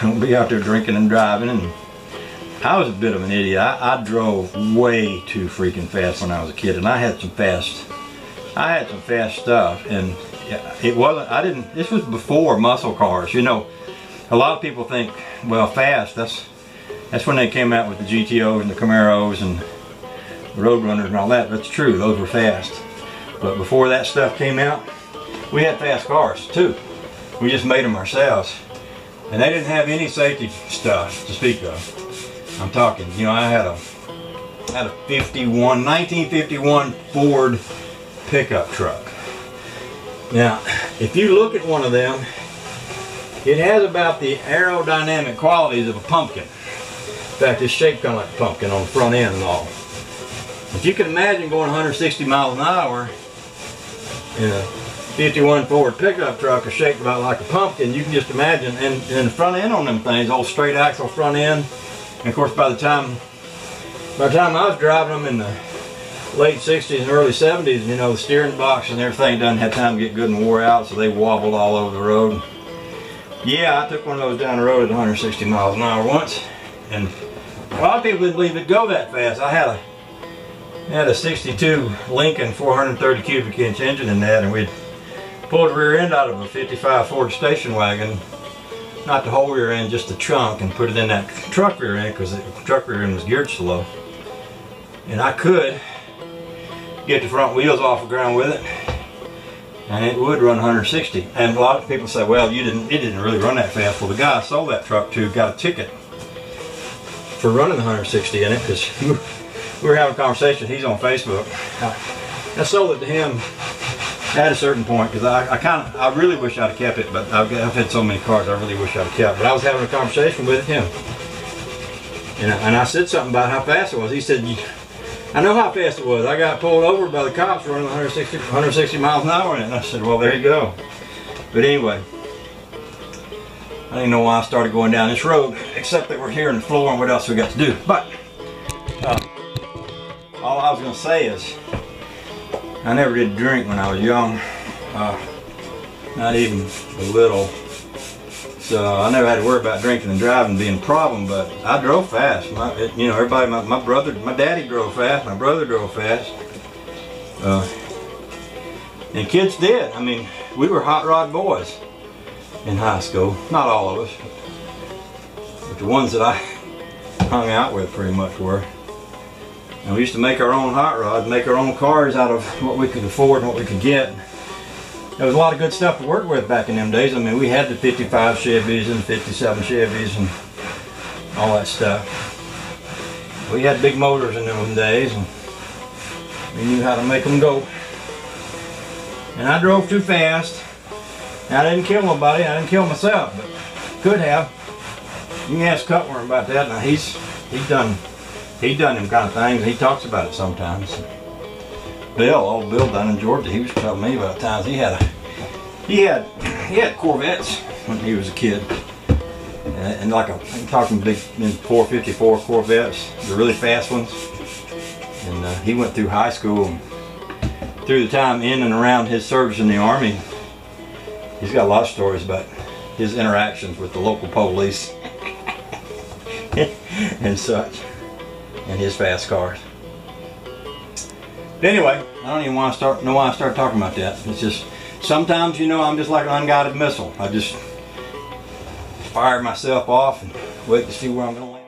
Don't be out there drinking and driving. And I was a bit of an idiot. I drove way too freaking fast when I was a kid, and I had some fast stuff. And it wasn't. This was before muscle cars. You know, a lot of people think, well, fast. That's when they came out with the GTOs and the Camaros and the Roadrunners and all that. That's true. Those were fast. But before that stuff came out, we had fast cars too. We just made them ourselves. And they didn't have any safety stuff to speak of. I'm talking, you know, I had a 1951 Ford pickup truck. Now, if you look at one of them, it has about the aerodynamic qualities of a pumpkin. In fact, it's shaped kind of like a pumpkin on the front end and all. If you can imagine going 160 miles an hour in a 51 Ford pickup truck is shaped about like a pumpkin, you can just imagine. And the front end on them things, old straight axle front end. And of course, by the time I was driving them in the late 60s and early 70s, you know, the steering box and everything doesn't have time to get good and wore out, so they wobbled all over the road. Yeah, I took one of those down the road at 160 miles an hour once, and a lot of people didn't believe it'd go that fast. I had a 62 Lincoln 430 cubic inch engine in that, and we'd pulled the rear end out of a 55 Ford station wagon, not the whole rear end, just the trunk, and put it in that truck rear end because the truck rear end was geared slow. And I could get the front wheels off the ground with it, and it would run 160. And a lot of people say, well, it didn't really run that fast. Well, the guy I sold that truck to got a ticket for running 160 in it because we were having a conversation. He's on Facebook. I sold it to him at a certain point because I really wish I'd have kept it, but I've had so many cars I really wish I'd have kept. But I was having a conversation with him, and I said something about how fast it was. He said, I know how fast it was. I got pulled over by the cops running 160 miles an hour in it. And I said, well, there you go. But anyway, I didn't know why I started going down this road, except that we're here in the floor and what else we got to do. But all I was going to say is, I never did drink when I was young, not even a little. So I never had to worry about drinking and driving being a problem, but I drove fast. You know, everybody, my daddy drove fast, my brother drove fast. And kids did. I mean, we were hot rod boys in high school. Not all of us, but the ones that I hung out with pretty much were. And we used to make our own hot rods, make our own cars out of what we could afford and what we could get. There was a lot of good stuff to work with back in them days. I mean, we had the 55 Chevys and 57 Chevys and all that stuff. We had big motors in those days, and we knew how to make them go. And I drove too fast. I didn't kill nobody. I didn't kill myself, but could have. You can ask Cutworm about that. Now he's done them kind of things. He talks about it sometimes. Old Bill down in Georgia, he was telling me about times he had Corvettes when he was a kid, and like I'm talking big 454 Corvettes, the really fast ones. And he went through high school, and through the time in and around his service in the Army, he's got a lot of stories about his interactions with the local police and such, and his fast cars. But anyway, I don't even want to know why I started talking about that. It's just, sometimes, you know, I'm just like an unguided missile. I just fire myself off and wait to see where I'm going to land.